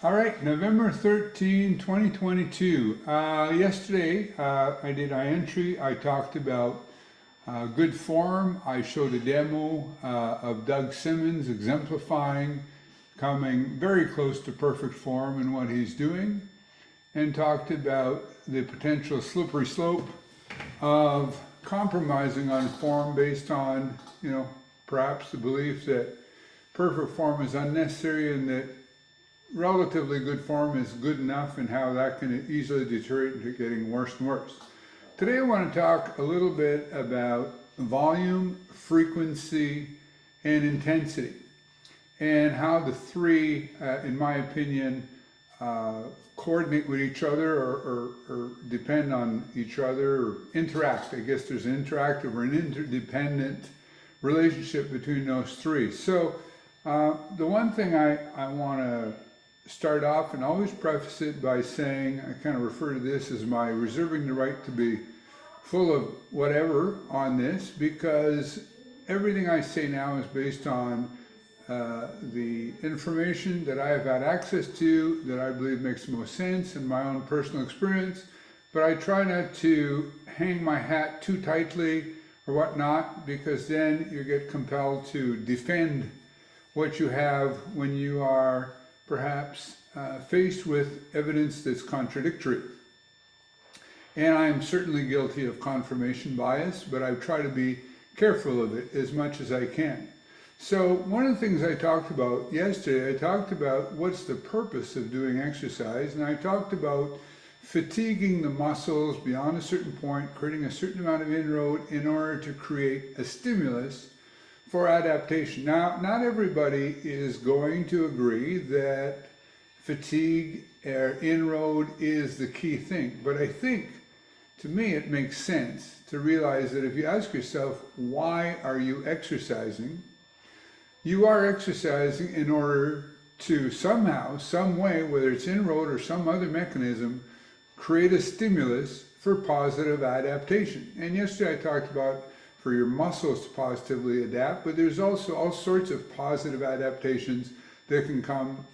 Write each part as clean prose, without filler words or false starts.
All right, November 13, 2022. Yesterday, I did entry. I talked about good form. I showed a demo of Doug Simmons exemplifying coming very close to perfect form in what he's doing, and talked about the potential slippery slope of compromising on form based on, perhaps the belief that perfect form is unnecessary and that relatively good form is good enough, and how that can easily deteriorate into getting worse and worse. Today I want to talk a little bit about volume, frequency, and intensity, and how the three, in my opinion, coordinate with each other or depend on each other or interact. I guess there's an interactive or an interdependent relationship between those three. So the one thing I want to start off and always preface it by saying, I kind of refer to this as my reserving the right to be full of whatever on this, because everything I say now is based on the information that I have had access to, that I believe makes the most sense in my own personal experience. But I try not to hang my hat too tightly or whatnot, because then you get compelled to defend what you have when you are perhaps faced with evidence that's contradictory. And I'm certainly guilty of confirmation bias, but I try to be careful of it as much as I can. So one of the things I talked about yesterday, I talked about what's the purpose of doing exercise, and I talked about fatiguing the muscles beyond a certain point, creating a certain amount of inroad in order to create a stimulus for adaptation. Now, not everybody is going to agree that fatigue or inroad is the key thing, but I think, to me, it makes sense to realize that if you ask yourself, why are you exercising? You are exercising in order to somehow, some way, whether it's inroad or some other mechanism, create a stimulus for positive adaptation. And yesterday I talked about for your muscles to positively adapt, but there's also all sorts of positive adaptations that can come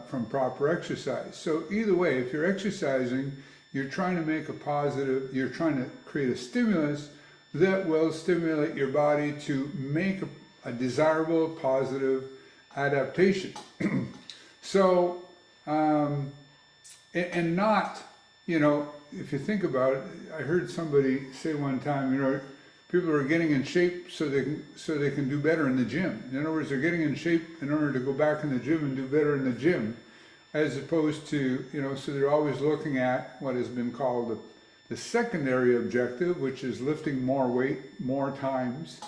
from proper exercise. So either way, if you're exercising, you're trying to make a positive, you're trying to create a stimulus that will stimulate your body to make a desirable, positive adaptation. So, and not, if you think about it, I heard somebody say one time, people are getting in shape so they can do better in the gym. In other words, they're getting in shape in order to go back in the gym and do better in the gym, as opposed to, so they're always looking at what has been called the secondary objective, which is lifting more weight more times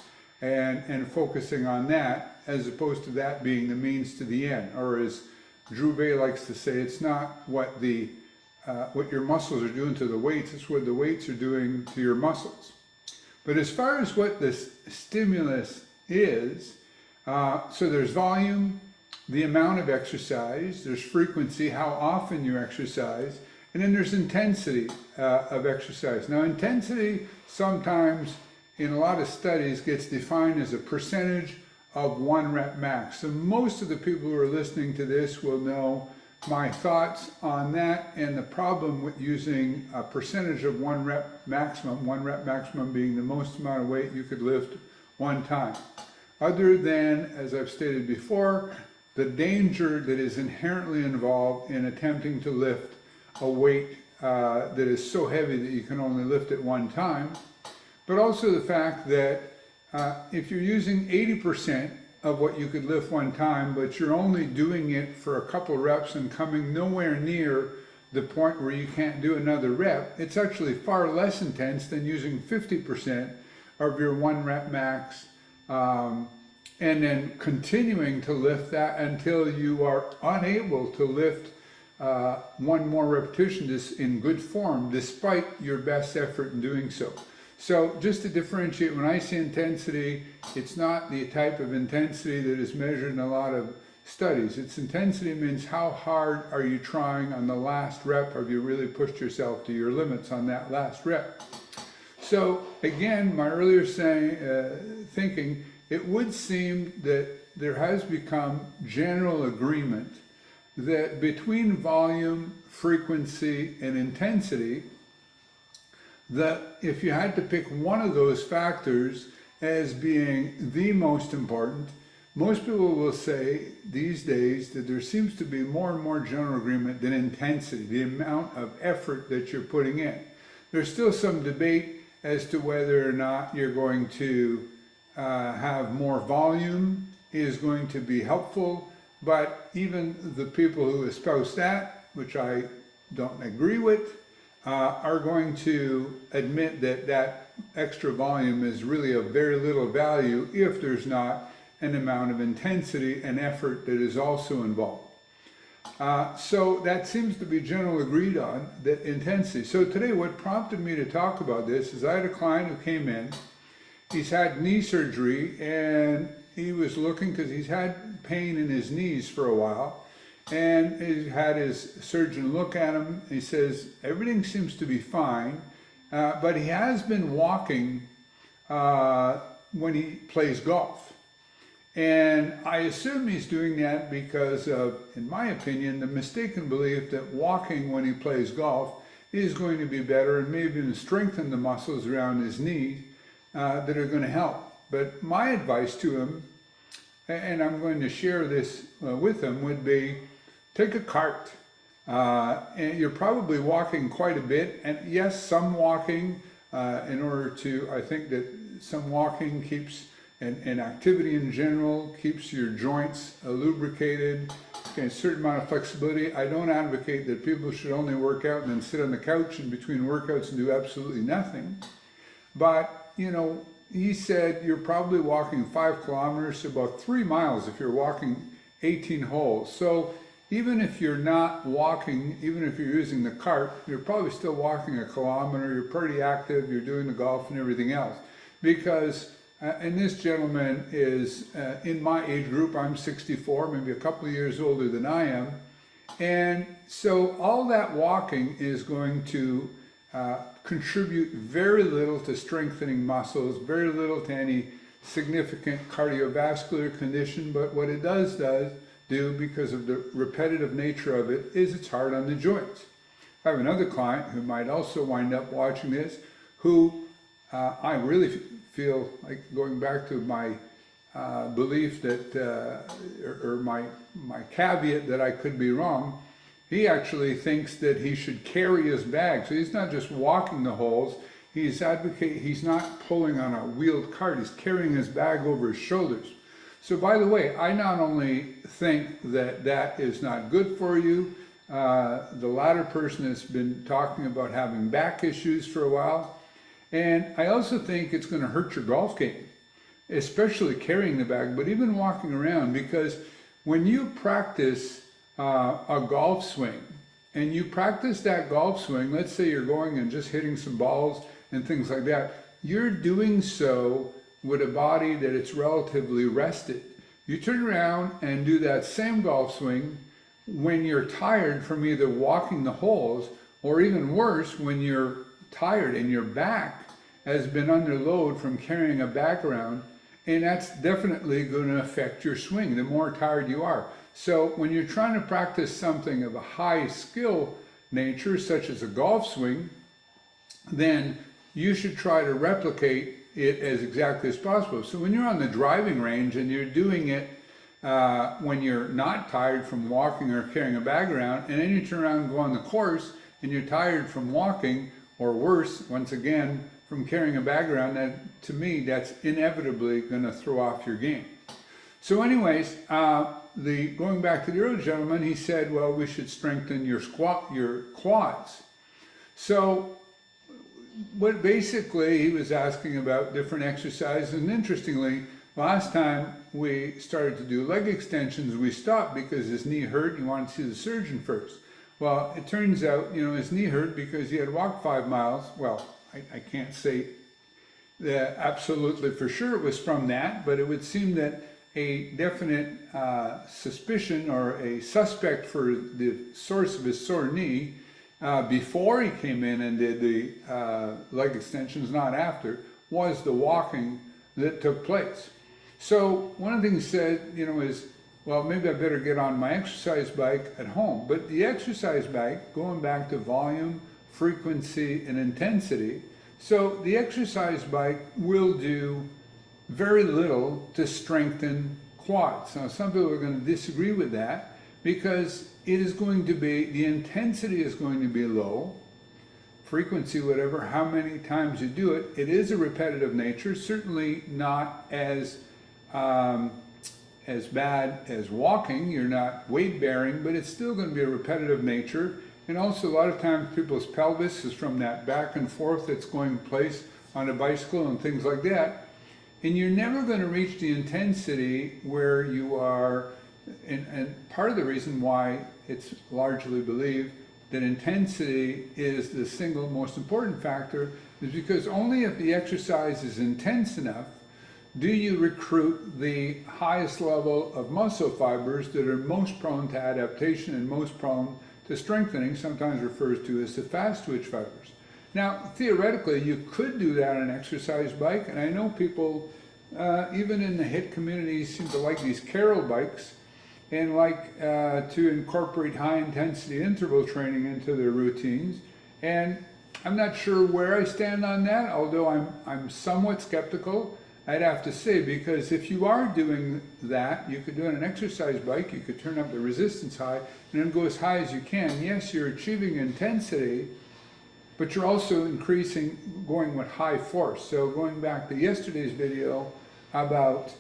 and focusing on that, as opposed to that being the means to the end. Or as Drew Bay likes to say, it's not what your muscles are doing to the weights, it's what the weights are doing to your muscles. But as far as what this stimulus is, so there's volume, the amount of exercise, there's frequency, how often you exercise, and then there's intensity of exercise. Now, intensity sometimes in a lot of studies gets defined as a percentage of 1 rep max. So most of the people who are listening to this will know my thoughts on that, and the problem with using a percentage of 1 rep maximum being the most amount of weight you could lift one time. Other than, as I've stated before, the danger that is inherently involved in attempting to lift a weight that is so heavy that you can only lift it one time, but also the fact that if you're using 80% of what you could lift one time, but you're only doing it for a couple reps and coming nowhere near the point where you can't do another rep, it's actually far less intense than using 50% of your 1 rep max, and then continuing to lift that until you are unable to lift one more repetition in good form, despite your best effort in doing so. So just to differentiate, when I say intensity, it's not the type of intensity that is measured in a lot of studies. Its intensity means how hard are you trying on the last rep? Have you really pushed yourself to your limits on that last rep? So again, my earlier thinking, it would seem that there has become general agreement that between volume, frequency, and intensity, that if you had to pick one of those factors as being the most important, most people will say these days that there seems to be more and more general agreement than intensity, the amount of effort that you're putting in. There's still some debate as to whether or not you're going to have more volume is going to be helpful, but even the people who espouse that, which I don't agree with, are going to admit that that extra volume is really of very little value if there's not an amount of intensity and effort that is also involved. So that seems to be generally agreed on, that intensity. So today what prompted me to talk about this is I had a client who came in. He's had knee surgery and he was looking because he's had pain in his knees for a while, and he had his surgeon look at him. He says everything seems to be fine, but he has been walking when he plays golf. And I assume he's doing that because of, in my opinion, the mistaken belief that walking when he plays golf is going to be better and maybe even strengthen the muscles around his knee that are going to help. But my advice to him, and I'm going to share this with him, would be take a cart. And you're probably walking quite a bit, and yes, some walking in order to, I think that some walking keeps, and activity in general keeps your joints lubricated, a certain amount of flexibility. I don't advocate that people should only work out and then sit on the couch in between workouts and do absolutely nothing. But, you know, he said you're probably walking 5 kilometers, so about 3 miles if you're walking 18 holes. So even if you're not walking, even if you're using the cart, you're probably still walking a kilometer, you're pretty active, you're doing the golf and everything else. Because, and this gentleman is in my age group, I'm 64, maybe a couple of years older than I am. And so all that walking is going to contribute very little to strengthening muscles, very little to any significant cardiovascular condition, but what it does do, because of the repetitive nature of it, is it's hard on the joints. I have another client who might also wind up watching this, who I really feel like, going back to my belief that, or my caveat that I could be wrong, he actually thinks that he should carry his bag. So he's not just walking the holes, he's not pulling on a wheeled cart, he's carrying his bag over his shoulders. So by the way, I not only think that that is not good for you, the latter person has been talking about having back issues for a while, and I also think it's going to hurt your golf game, especially carrying the bag, but even walking around, because when you practice a golf swing, and you practice that golf swing, let's say you're going and just hitting some balls and things like that, you're doing so with a body that it's relatively rested. You turn around and do that same golf swing when you're tired from either walking the holes, or even worse, when you're tired and your back has been under load from carrying a bag around, and that's definitely going to affect your swing the more tired you are. So when you're trying to practice something of a high skill nature, such as a golf swing, then you should try to replicate it as exactly as possible. So when you're on the driving range and you're doing it when you're not tired from walking or carrying a bag around, and then you turn around and go on the course and you're tired from walking, or worse, once again, from carrying a bag around, that, to me, that's inevitably going to throw off your game. So anyways, going back to the other gentleman, he said, well, we should strengthen your quads. So what basically he was asking about different exercises, and interestingly, last time we started to do leg extensions, we stopped because his knee hurt and he wanted to see the surgeon first. Well, it turns out, you know, his knee hurt because he had walked 5 miles. Well, I can't say that absolutely for sure it was from that, but it would seem that a definite suspicion or a suspect for the source of his sore knee before he came in and did the leg extensions, not after, was the walking that took place. So one of the things he said, you know, is well, maybe I better get on my exercise bike at home. But the exercise bike, going back to volume, frequency, and intensity, so the exercise bike will do very little to strengthen quads. Now, some people are going to disagree with that because it is going to be, the intensity is going to be low, frequency, whatever, how many times you do it. It is a repetitive nature, certainly not as bad as walking. You're not weight bearing, but it's still going to be a repetitive nature. And also a lot of times people's pelvis is from that back and forth that's going place on a bicycle and things like that. And you're never going to reach the intensity where you are, and part of the reason why it's largely believed that intensity is the single most important factor is because only if the exercise is intense enough do you recruit the highest level of muscle fibers that are most prone to adaptation and most prone to strengthening, sometimes referred to as the fast twitch fibers. Now, theoretically, you could do that on an exercise bike, and I know people, even in the HIIT community, seem to like these Carol bikes and like to incorporate high-intensity interval training into their routines. And I'm not sure where I stand on that, although I'm somewhat skeptical, I'd have to say, because if you are doing that, you could do it on an exercise bike, you could turn up the resistance high and then go as high as you can. Yes, you're achieving intensity, but you're also increasing, going with high force. So going back to yesterday's video about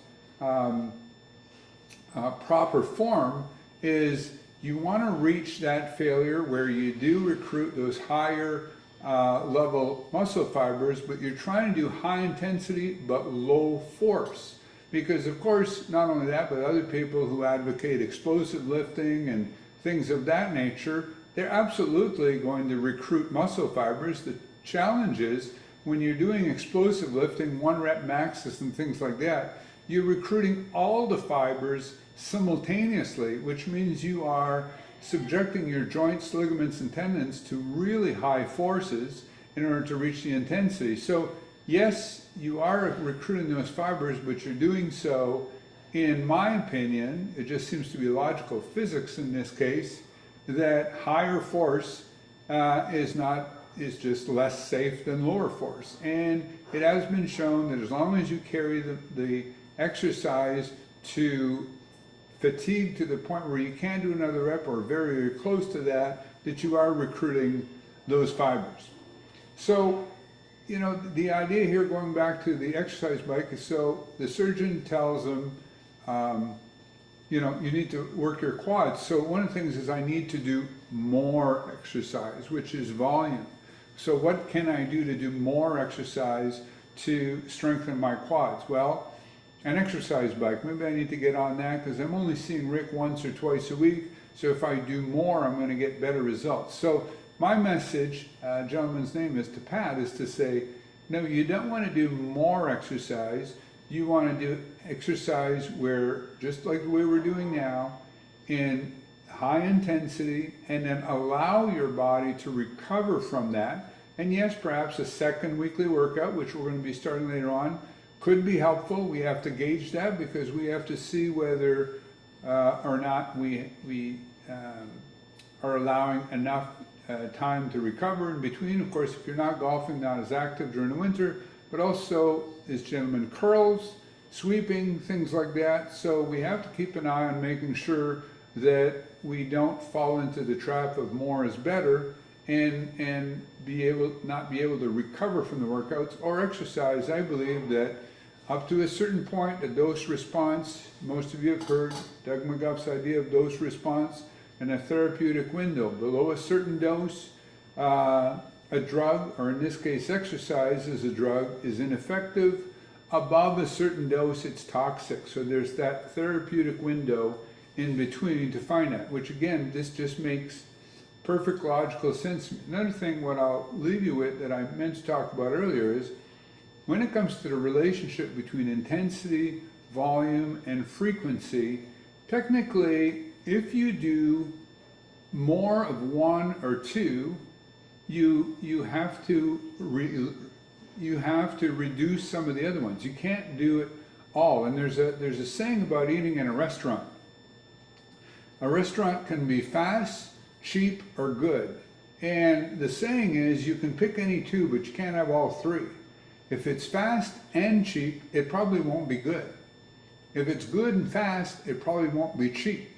proper form, is you want to reach that failure where you do recruit those higher level muscle fibers, but you're trying to do high intensity but low force. Because of course, not only that, but other people who advocate explosive lifting and things of that nature, they're absolutely going to recruit muscle fibers. The challenge is when you're doing explosive lifting, 1 rep maxes and things like that, you're recruiting all the fibers simultaneously, which means you are subjecting your joints, ligaments, and tendons to really high forces in order to reach the intensity. So yes, you are recruiting those fibers, but you're doing so, in my opinion, it just seems to be logical physics in this case, that higher force is just less safe than lower force. And it has been shown that as long as you carry the exercise to fatigue to the point where you can't do another rep or very, very close to that, that you are recruiting those fibers. So, you know, the idea here, going back to the exercise bike, is so the surgeon tells them, you know, you need to work your quads. So one of the things is I need to do more exercise, which is volume. So what can I do to do more exercise to strengthen my quads? Well, an exercise bike, maybe I need to get on that because I'm only seeing Rick once or twice a week. So if I do more, I'm going to get better results. So my message, gentleman's name is to Pat, is to say, no, you don't want to do more exercise. You want to do exercise where, just like the way we're doing now, in high intensity, and then allow your body to recover from that. And yes, perhaps a second weekly workout, which we're going to be starting later on, could be helpful. We have to gauge that because we have to see whether or not we are allowing enough time to recover in between. Of course, if you're not golfing, not as active during the winter, but also this gentleman curls, sweeping, things like that. So we have to keep an eye on making sure that we don't fall into the trap of more is better and not be able to recover from the workouts or exercise. I believe that up to a certain point, a dose response, most of you have heard Doug McGuff's idea of dose response, and a therapeutic window. Below a certain dose, a drug, or in this case exercise as a drug, is ineffective. Above a certain dose, it's toxic. So there's that therapeutic window in between to find that, which again, this just makes perfect logical sense. Another thing, what I'll leave you with that I meant to talk about earlier is, when it comes to the relationship between intensity, volume, and frequency, technically, if you do more of one or two, you have to reduce some of the other ones. You can't do it all. And there's a saying about eating in a restaurant. A restaurant can be fast, cheap, or good. And the saying is you can pick any two, but you can't have all three. If it's fast and cheap, it probably won't be good. If it's good and fast, it probably won't be cheap.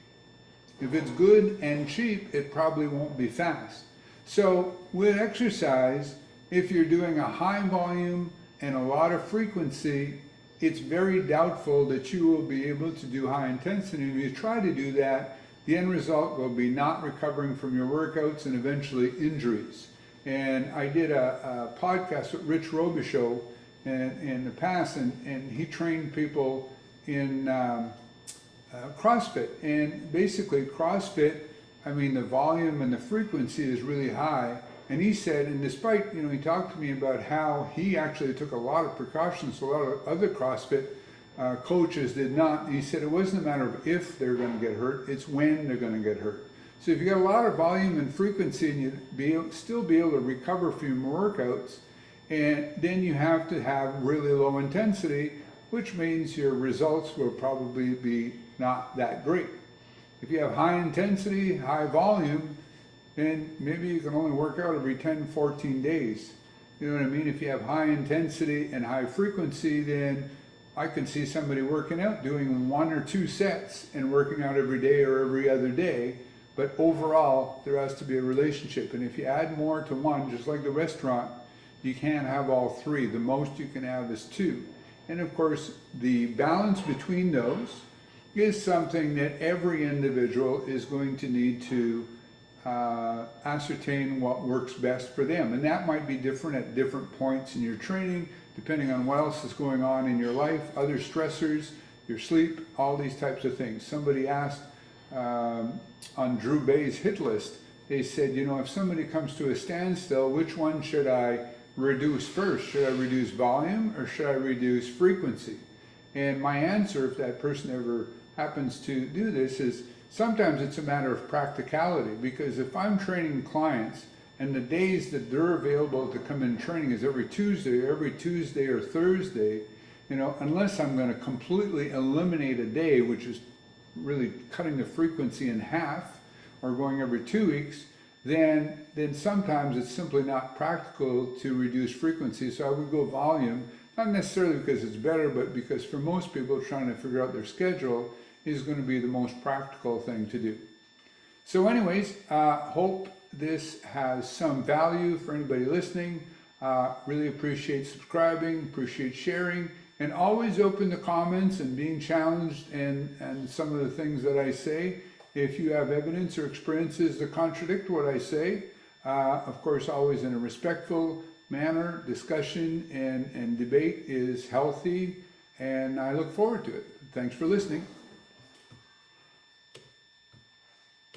If it's good and cheap, it probably won't be fast. So with exercise, if you're doing a high volume and a lot of frequency, it's very doubtful that you will be able to do high intensity. And if you try to do that, the end result will be not recovering from your workouts and eventually injuries. And I did a podcast with Rich Robichaud in the past, and he trained people in CrossFit. And basically CrossFit, I mean, the volume and the frequency is really high. And he said, and despite, he talked to me about how he actually took a lot of precautions, a lot of other CrossFit coaches did not. And he said it wasn't a matter of if they're going to get hurt, it's when they're going to get hurt. So if you got a lot of volume and frequency and you still be able to recover from your workouts, and then you have to have really low intensity, which means your results will probably be not that great. If you have high intensity, high volume, then maybe you can only work out every 10, 14 days. You know what I mean? If you have high intensity and high frequency, then I can see somebody working out, doing 1 or 2 sets and working out every day or every other day. But overall, there has to be a relationship. And if you add more to one, just like the restaurant, you can't have all 3. The most you can have is 2. And of course, the balance between those is something that every individual is going to need to ascertain what works best for them. And that might be different at different points in your training, depending on what else is going on in your life, other stressors, your sleep, all these types of things. Somebody asked on Drew Bay's hit list, they said, if somebody comes to a standstill, which one should I reduce first? Should I reduce volume or should I reduce frequency? And my answer, if that person ever happens to do this, is sometimes it's a matter of practicality, because if I'm training clients and the days that they're available to come in training is every Tuesday or Thursday, unless I'm going to completely eliminate a day, which is really cutting the frequency in half or going every 2 weeks, then sometimes it's simply not practical to reduce frequency. So I would go volume, not necessarily because it's better, but because for most people trying to figure out their schedule is going to be the most practical thing to do. So anyways, hope this has some value for anybody listening. Really appreciate subscribing, appreciate sharing, and always open to comments and being challenged and some of the things that I say. If you have evidence or experiences that contradict what I say, of course, always in a respectful manner, discussion and debate is healthy, and I look forward to it. Thanks for listening.